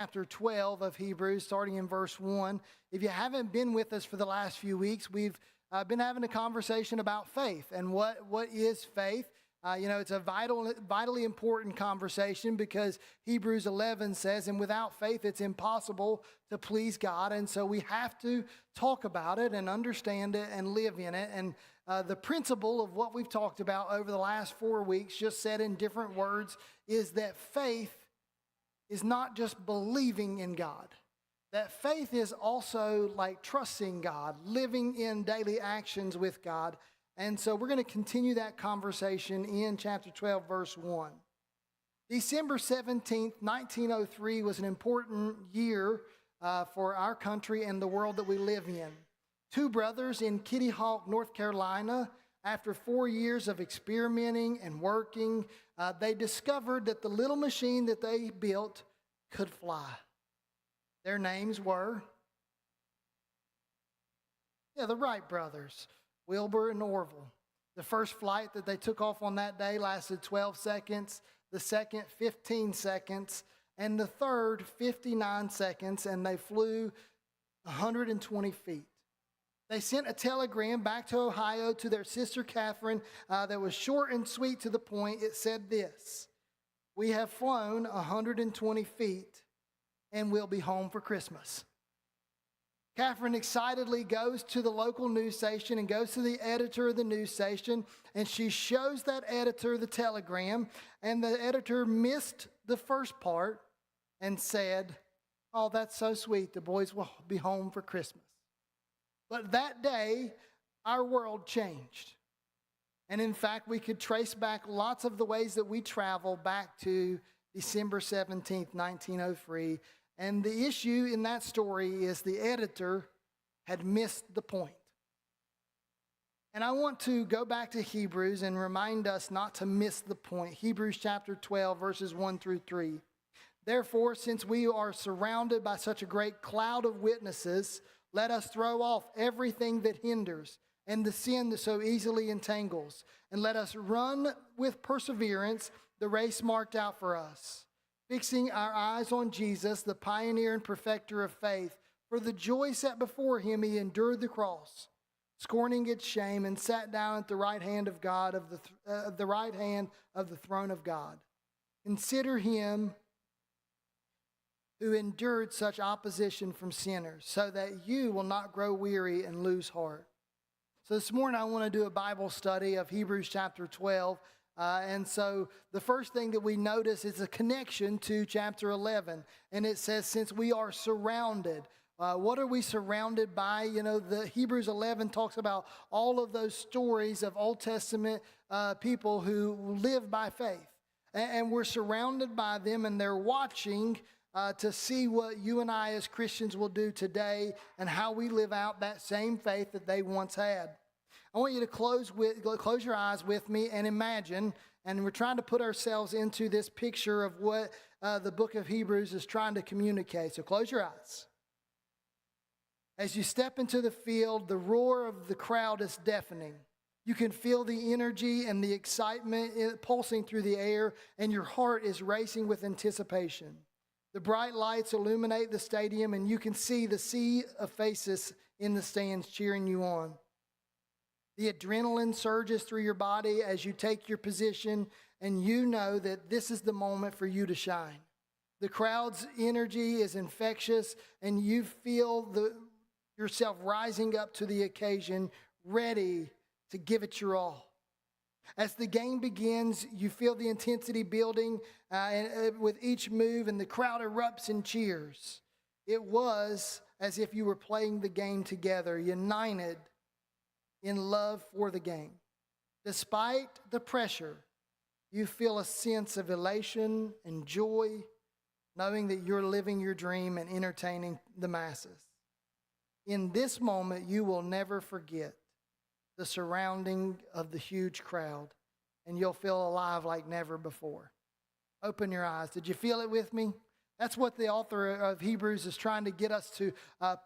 Chapter 12 of Hebrews, starting in verse 1. If you haven't been with us for the last few weeks, we've been having a conversation about faith and what is faith. It's a vitally important conversation because Hebrews 11 says, and without faith, it's impossible to please God. And so we have to talk about it and understand it and live in it. And the principle of what we've talked about over the last 4 weeks, just said in different words, is that faith is not just believing in God. That faith is also like trusting God, living in daily actions with God. And so we're going to continue that conversation in chapter 12, verse 1. December 17th, 1903 was an important year for our country and the world that we live in. Two brothers in Kitty Hawk, North Carolina, after 4 years of experimenting and working, they discovered that the little machine that they built could fly. Their names were, the Wright brothers, Wilbur and Orville. The first flight that they took off on that day lasted 12 seconds, the second 15 seconds, and the third 59 seconds, and they flew 120 feet. They sent a telegram back to Ohio to their sister Catherine that was short and sweet to the point. It said this: "We have flown 120 feet and we'll be home for Christmas." Catherine excitedly goes to the local news station and goes to the editor of the news station, and she shows that editor the telegram, and the editor missed the first part and said, "Oh, that's so sweet. The boys will be home for Christmas." But that day, our world changed. And in fact, we could trace back lots of the ways that we travel back to December 17th, 1903. And the issue in that story is the editor had missed the point. And I want to go back to Hebrews and remind us not to miss the point. Hebrews chapter 12, verses 1 through 3. "Therefore, since we are surrounded by such a great cloud of witnesses, let us throw off everything that hinders and the sin that so easily entangles, and let us run with perseverance the race marked out for us, fixing our eyes on Jesus, the pioneer and perfecter of faith. For the joy set before him, he endured the cross, scorning its shame, and sat down at the right hand of God, the right hand of the throne of God. Consider him who endured such opposition from sinners, so that you will not grow weary and lose heart." So this morning I want to do a Bible study of Hebrews chapter 12. And so the first thing that we notice is a connection to chapter 11. And it says, since we are surrounded. What are we surrounded by? The Hebrews 11 talks about all of those stories of Old Testament people who live by faith. And we're surrounded by them, and they're watching to see what you and I as Christians will do today and how we live out that same faith that they once had. I want you to close your eyes with me and imagine, and we're trying to put ourselves into this picture of what the book of Hebrews is trying to communicate. So close your eyes. As you step into the field, the roar of the crowd is deafening. You can feel the energy and the excitement pulsing through the air, and your heart is racing with anticipation. The bright lights illuminate the stadium, and you can see the sea of faces in the stands cheering you on. The adrenaline surges through your body as you take your position, and you know that this is the moment for you to shine. The crowd's energy is infectious, and you feel yourself rising up to the occasion, ready to give it your all. As the game begins, you feel the intensity building with each move, and the crowd erupts in cheers. It was as if you were playing the game together, united in love for the game. Despite the pressure, you feel a sense of elation and joy, knowing that you're living your dream and entertaining the masses. In this moment, you will never forget the surrounding of the huge crowd, and you'll feel alive like never before. Open your eyes. Did you feel it with me? That's what the author of Hebrews is trying to get us to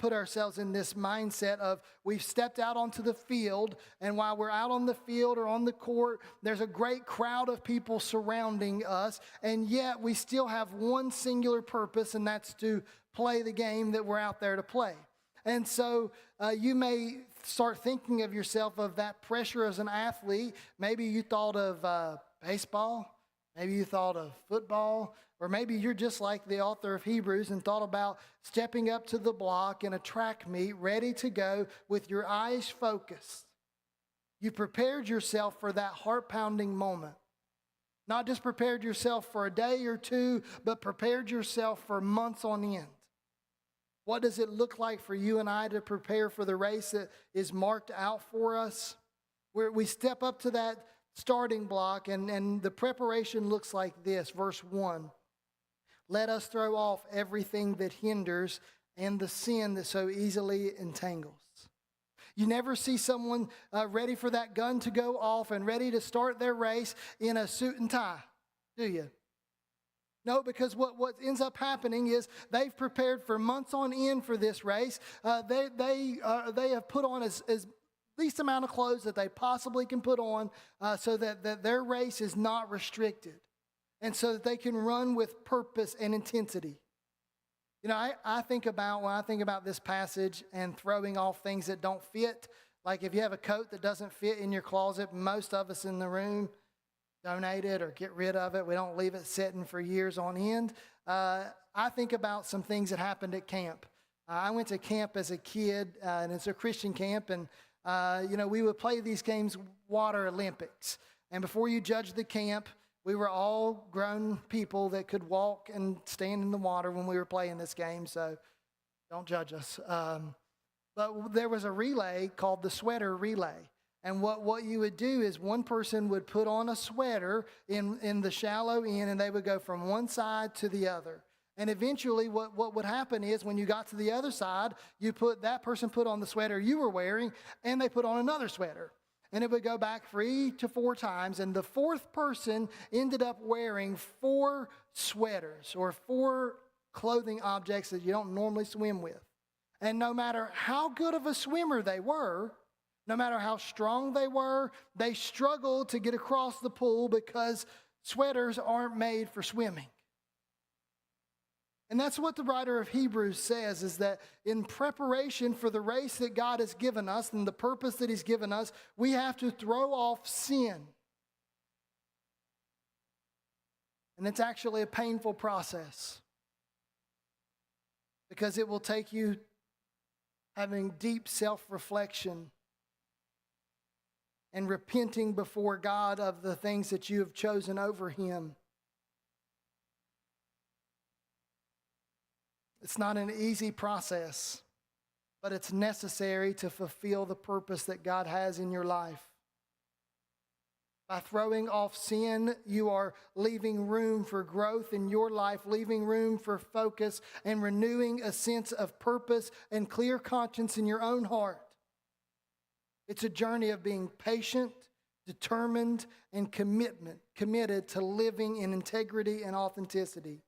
put ourselves in this mindset of we've stepped out onto the field, and while we're out on the field or on the court, there's a great crowd of people surrounding us, and yet we still have one singular purpose, and that's to play the game that we're out there to play. And so you may start thinking of yourself of that pressure as an athlete. Maybe you thought of baseball. Maybe you thought of football. Or maybe you're just like the author of Hebrews and thought about stepping up to the block in a track meet, ready to go with your eyes focused. You prepared yourself for that heart-pounding moment. Not just prepared yourself for a day or two, but prepared yourself for months on end. What does it look like for you and I to prepare for the race that is marked out for us? Where we step up to that starting block, and the preparation looks like this. Verse 1. Let us throw off everything that hinders and the sin that so easily entangles. You never see someone ready for that gun to go off and ready to start their race in a suit and tie, do you? No, because what ends up happening is they've prepared for months on end for this race. They have put on as least amount of clothes that they possibly can put on so that their race is not restricted. And so that they can run with purpose and intensity. You know, I think about, when I think about this passage and throwing off things that don't fit, like if you have a coat that doesn't fit in your closet, most of us in the room donate it or get rid of it. We don't leave it sitting for years on end. I think about some things that happened at camp. I went to camp as a kid, and it's a Christian camp, and we would play these games, Water Olympics. And before you judge the camp, we were all grown people that could walk and stand in the water when we were playing this game, so don't judge us. But there was a relay called the sweater relay. And what you would do is one person would put on a sweater in the shallow end, and they would go from one side to the other. And eventually what would happen is when you got to the other side, that person put on the sweater you were wearing, and they put on another sweater. And it would go back 3 to 4 times. And the fourth person ended up wearing 4 sweaters or 4 clothing objects that you don't normally swim with. And no matter how good of a swimmer they were, no matter how strong they were, they struggled to get across the pool because sweaters aren't made for swimming. And that's what the writer of Hebrews says, is that in preparation for the race that God has given us and the purpose that He's given us, we have to throw off sin. And it's actually a painful process because it will take you having deep self-reflection and repenting before God of the things that you have chosen over Him. It's not an easy process, but it's necessary to fulfill the purpose that God has in your life. By throwing off sin, you are leaving room for growth in your life, leaving room for focus, and renewing a sense of purpose and clear conscience in your own heart. It's a journey of being patient, determined, and committed to living in integrity and authenticity.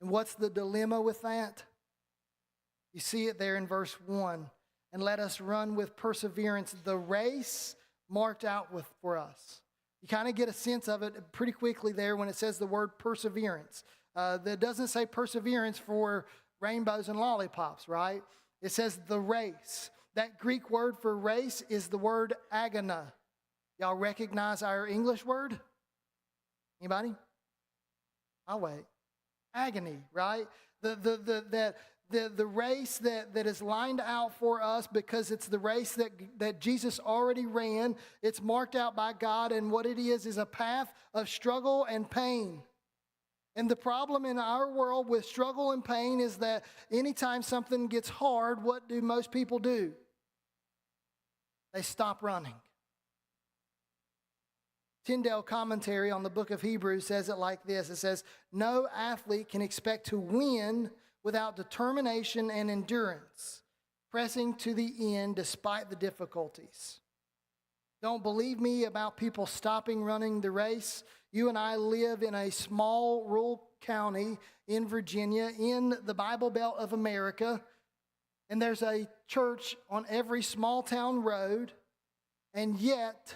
And what's the dilemma with that? You see it there in verse 1. And let us run with perseverance the race marked out for us. You kind of get a sense of it pretty quickly there when it says the word perseverance. That doesn't say perseverance for rainbows and lollipops, right? It says the race. That Greek word for race is the word agona. Y'all recognize our English word? Anybody? I'll wait. Agony, right? The race that is lined out for us because it's the race that Jesus already ran. It's marked out by God, and what it is a path of struggle and pain. And the problem in our world with struggle and pain is that anytime something gets hard, what do most people do? They stop running. Tyndale commentary on the book of Hebrews says it like this. It says, no athlete can expect to win without determination and endurance, pressing to the end despite the difficulties. Don't believe me about people stopping running the race? You and I live in a small rural county in Virginia, in the Bible Belt of America, and there's a church on every small town road, and yet,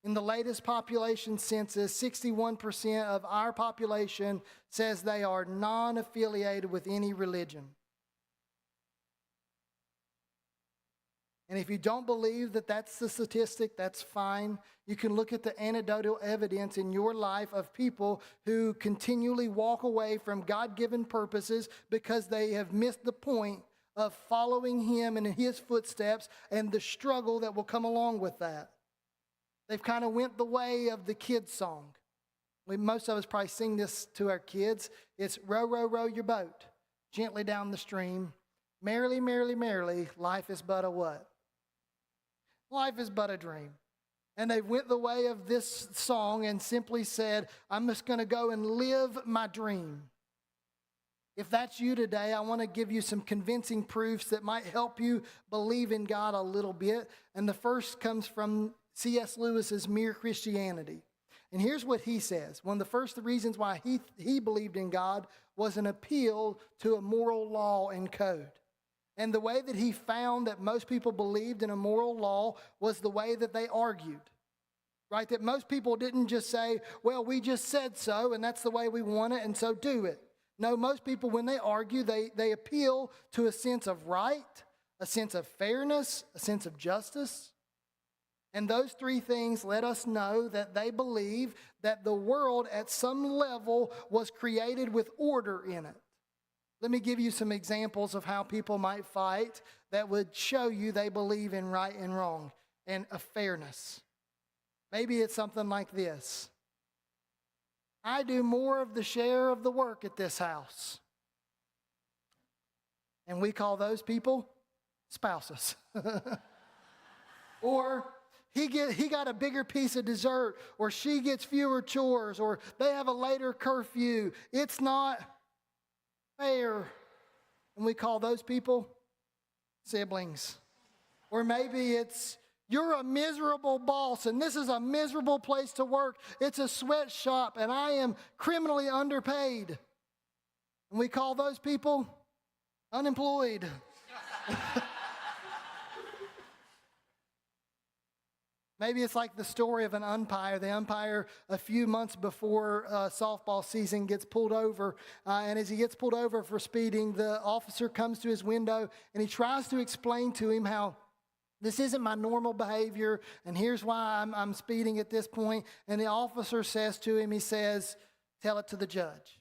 in the latest population census, 61% of our population says they are non-affiliated with any religion. And if you don't believe that that's the statistic, that's fine. You can look at the anecdotal evidence in your life of people who continually walk away from God-given purposes because they have missed the point of following Him and in His footsteps and the struggle that will come along with that. They've kind of went the way of the kids' song. Most of us probably sing this to our kids. It's row, row, row your boat gently down the stream. Merrily, merrily, merrily, life is but a what? Life is but a dream. And they went the way of this song and simply said, I'm just going to go and live my dream. If that's you today, I want to give you some convincing proofs that might help you believe in God a little bit. And the first comes from C.S. Lewis's Mere Christianity. And here's what he says. One of the first reasons why he believed in God was an appeal to a moral law and code. And the way that he found that most people believed in a moral law was the way that they argued. Right? That most people didn't just say, well, we just said so, and that's the way we want it, and so do it. No, most people, when they argue, they appeal to a sense of right, a sense of fairness, a sense of justice. And those three things let us know that they believe that the world at some level was created with order in it. Let me give you some examples of how people might fight that would show you they believe in right and wrong and a fairness. Maybe it's something like this. I do more of the share of the work at this house. And we call those people spouses. Or he got a bigger piece of dessert, or she gets fewer chores, or they have a later curfew. It's not fair. And we call those people siblings. Or maybe it's, you're a miserable boss, and this is a miserable place to work. It's a sweatshop, and I am criminally underpaid. And we call those people unemployed. Maybe it's like the story of an umpire. The umpire, a few months before softball season, gets pulled over. And as he gets pulled over for speeding, the officer comes to his window and he tries to explain to him how this isn't my normal behavior, and here's why I'm speeding at this point. And the officer says to him, he says, tell it to the judge.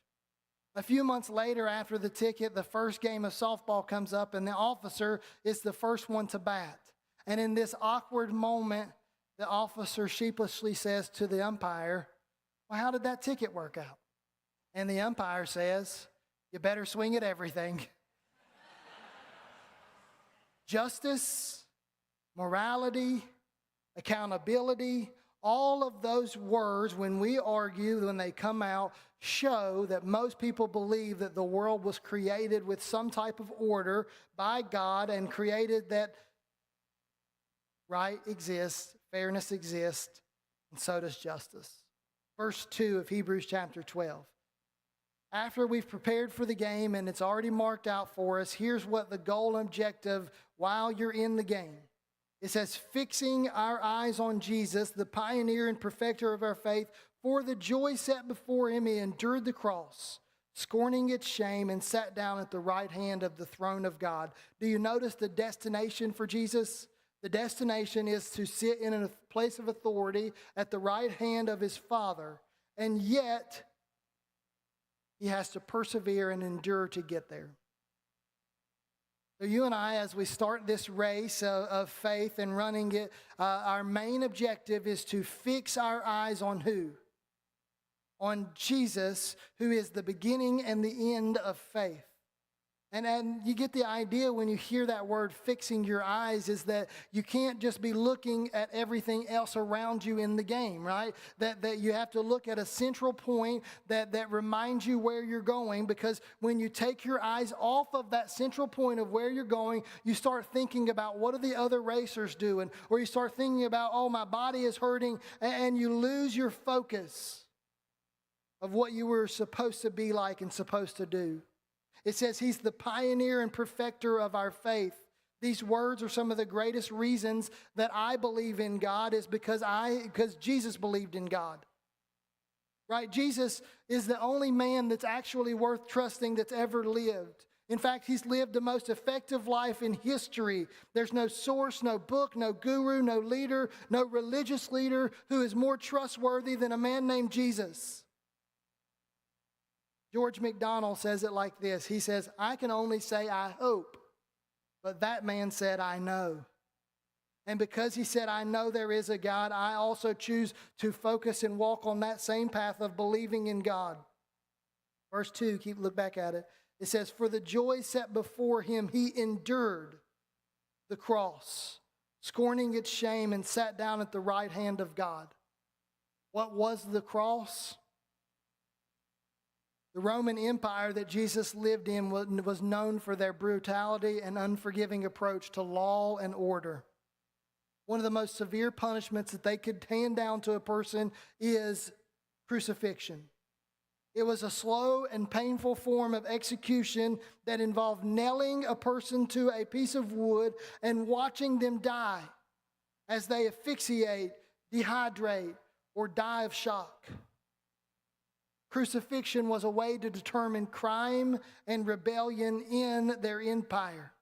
A few months later, after the ticket, the first game of softball comes up, and the officer is the first one to bat. And in this awkward moment, the officer sheepishly says to the umpire, well, how did that ticket work out? And the umpire says, you better swing at everything. Justice, morality, accountability, all of those words, when we argue, when they come out, show that most people believe that the world was created with some type of order by God and created that right exists, fairness exists, and so does justice. Verse 2 of Hebrews chapter 12. After we've prepared for the game and it's already marked out for us, here's what the goal and objective while you're in the game. It says, fixing our eyes on Jesus, the pioneer and perfecter of our faith, for the joy set before him, he endured the cross, scorning its shame, and sat down at the right hand of the throne of God. Do you notice the destination for Jesus? The destination is to sit in a place of authority at the right hand of his Father, and yet he has to persevere and endure to get there. So you and I, as we start this race of faith and running it, our main objective is to fix our eyes on who? On Jesus, who is the beginning and the end of faith. And you get the idea when you hear that word, fixing your eyes, is that you can't just be looking at everything else around you in the game, right? That you have to look at a central point that reminds you where you're going, because when you take your eyes off of that central point of where you're going, you start thinking about what are the other racers doing, or you start thinking about, oh, my body is hurting, and you lose your focus of what you were supposed to be like and supposed to do. It says he's the pioneer and perfecter of our faith. These words are some of the greatest reasons that I believe in God, is because Jesus believed in God. Right? Jesus is the only man that's actually worth trusting that's ever lived. In fact, he's lived the most effective life in history. There's no source, no book, no guru, no leader, no religious leader who is more trustworthy than a man named Jesus. George MacDonald says it like this. He says, I can only say I hope, but that man said I know. And because he said I know there is a God, I also choose to focus and walk on that same path of believing in God. Verse 2, look back at it. It says, for the joy set before him, he endured the cross, scorning its shame, and sat down at the right hand of God. What was the cross? The Roman Empire that Jesus lived in was known for their brutality and unforgiving approach to law and order. One of the most severe punishments that they could hand down to a person is crucifixion. It was a slow and painful form of execution that involved nailing a person to a piece of wood and watching them die as they asphyxiate, dehydrate, or die of shock. Crucifixion was a way to determine crime and rebellion in their empire,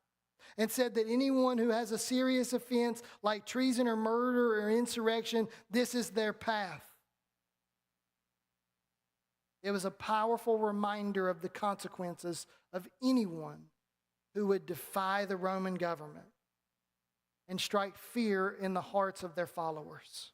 and said that anyone who has a serious offense like treason or murder or insurrection, this is their path. It was a powerful reminder of the consequences of anyone who would defy the Roman government and strike fear in the hearts of their followers.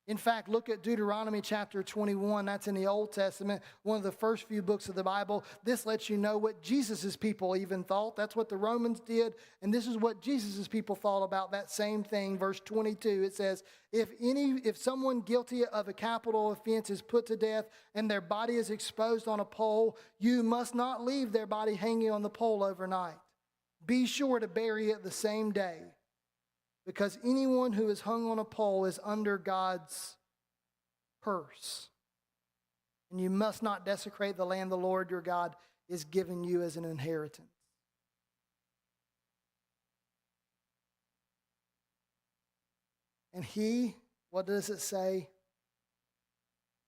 In fact, look at Deuteronomy chapter 21. That's in the Old Testament, one of the first few books of the Bible. This lets you know what Jesus' people even thought. That's what the Romans did, and this is what Jesus' people thought about that same thing. Verse 22, it says, if someone guilty of a capital offense is put to death and their body is exposed on a pole, you must not leave their body hanging on the pole overnight. Be sure to bury it the same day, because anyone who is hung on a pole is under God's curse. And you must not desecrate the land the Lord your God is giving you as an inheritance. And he, what does it say?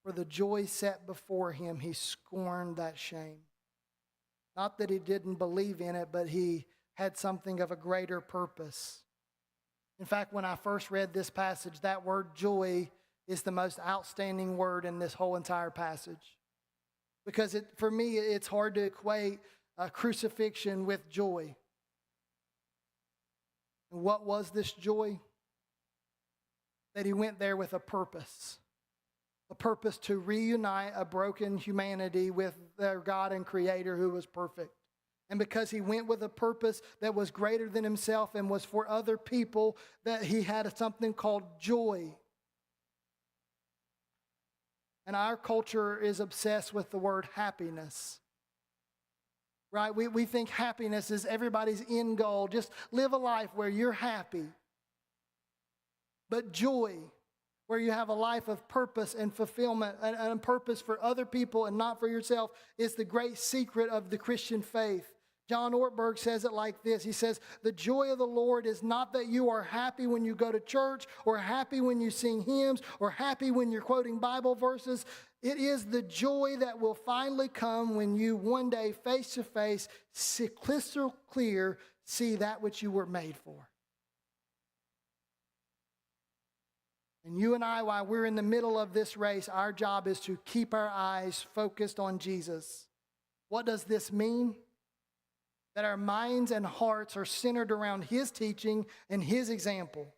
For the joy set before him, he scorned that shame. Not that he didn't believe in it, but he had something of a greater purpose. In fact, when I first read this passage, that word joy is the most outstanding word in this whole entire passage. Because for me, it's hard to equate crucifixion with joy. And what was this joy? That he went there with a purpose to reunite a broken humanity with their God and Creator who was perfect. And because he went with a purpose that was greater than himself and was for other people, that he had something called joy. And our culture is obsessed with the word happiness. Right? We think happiness is everybody's end goal. Just live a life where you're happy. But joy, where you have a life of purpose and fulfillment and purpose for other people and not for yourself, is the great secret of the Christian faith. John Ortberg says it like this. He says, the joy of the Lord is not that you are happy when you go to church or happy when you sing hymns or happy when you're quoting Bible verses. It is the joy that will finally come when you one day face to face, crystal clear, see that which you were made for. And you and I, while we're in the middle of this race, our job is to keep our eyes focused on Jesus. What does this mean? That our minds and hearts are centered around his teaching and his example.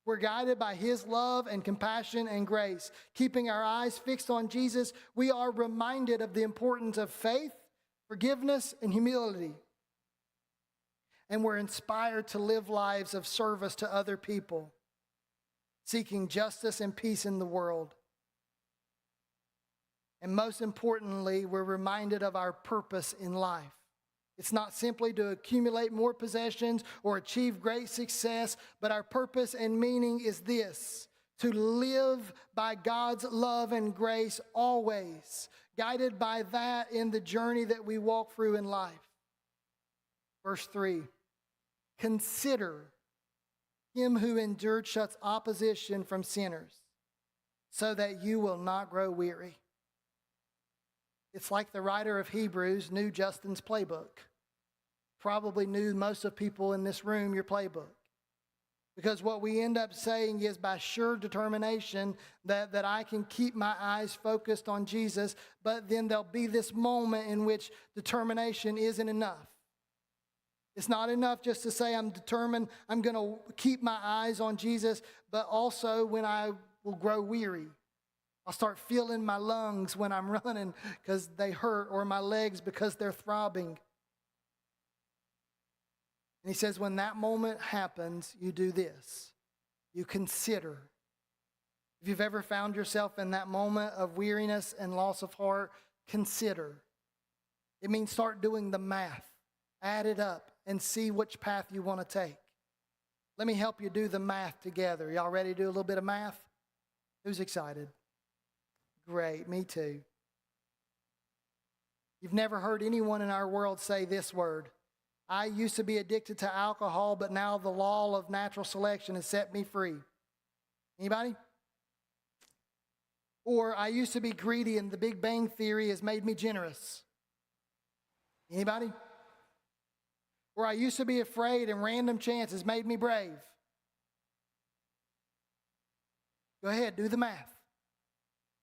We're guided by his love and compassion and grace. Keeping our eyes fixed on Jesus, we are reminded of the importance of faith, forgiveness, and humility. And we're inspired to live lives of service to other people, seeking justice and peace in the world. And most importantly, we're reminded of our purpose in life. It's not simply to accumulate more possessions or achieve great success, but our purpose and meaning is this: to live by God's love and grace always, guided by that in the journey that we walk through in life. Verse 3, consider him who endured such opposition from sinners, so that you will not grow weary. It's like the writer of Hebrews knew Justin's playbook. Probably knew most of people in this room your playbook. Because what we end up saying is by sure determination that I can keep my eyes focused on Jesus, but then there'll be this moment in which determination isn't enough. It's not enough just to say I'm determined, I'm going to keep my eyes on Jesus, but also when I will grow weary. I'll start feeling my lungs when I'm running because they hurt, or my legs because they're throbbing. And he says, when that moment happens, you do this. You consider. If you've ever found yourself in that moment of weariness and loss of heart, consider. It means start doing the math. Add it up and see which path you want to take. Let me help you do the math together. Y'all ready to do a little bit of math? Who's excited? Great, me too. You've never heard anyone in our world say this word: I used to be addicted to alcohol, but now the law of natural selection has set me free. Anybody? Or I used to be greedy and the Big Bang Theory has made me generous. Anybody? Or I used to be afraid and random chance has made me brave. Go ahead, do the math.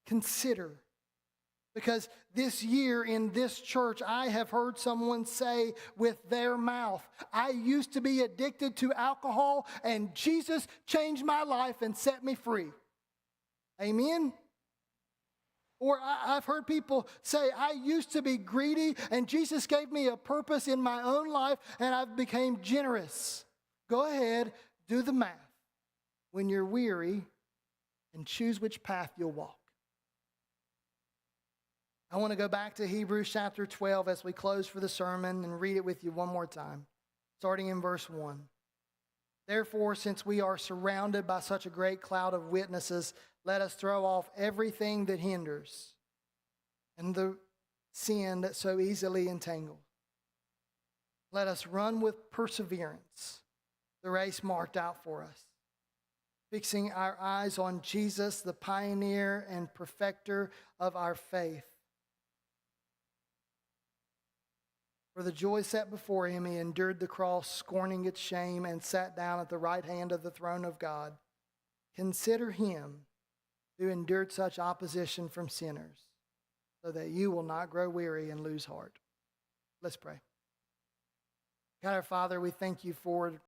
Consider. Because this year in this church, I have heard someone say with their mouth, I used to be addicted to alcohol and Jesus changed my life and set me free. Amen? Or I've heard people say, I used to be greedy and Jesus gave me a purpose in my own life and I became generous. Go ahead, do the math when you're weary and choose which path you'll walk. I want to go back to Hebrews chapter 12 as we close for the sermon and read it with you one more time, starting in verse 1. Therefore, since we are surrounded by such a great cloud of witnesses, let us throw off everything that hinders and the sin that so easily entangles. Let us run with perseverance the race marked out for us, fixing our eyes on Jesus, the pioneer and perfecter of our faith. For the joy set before him, he endured the cross, scorning its shame, and sat down at the right hand of the throne of God. Consider him who endured such opposition from sinners, so that you will not grow weary and lose heart. Let's pray. God our Father, we thank you for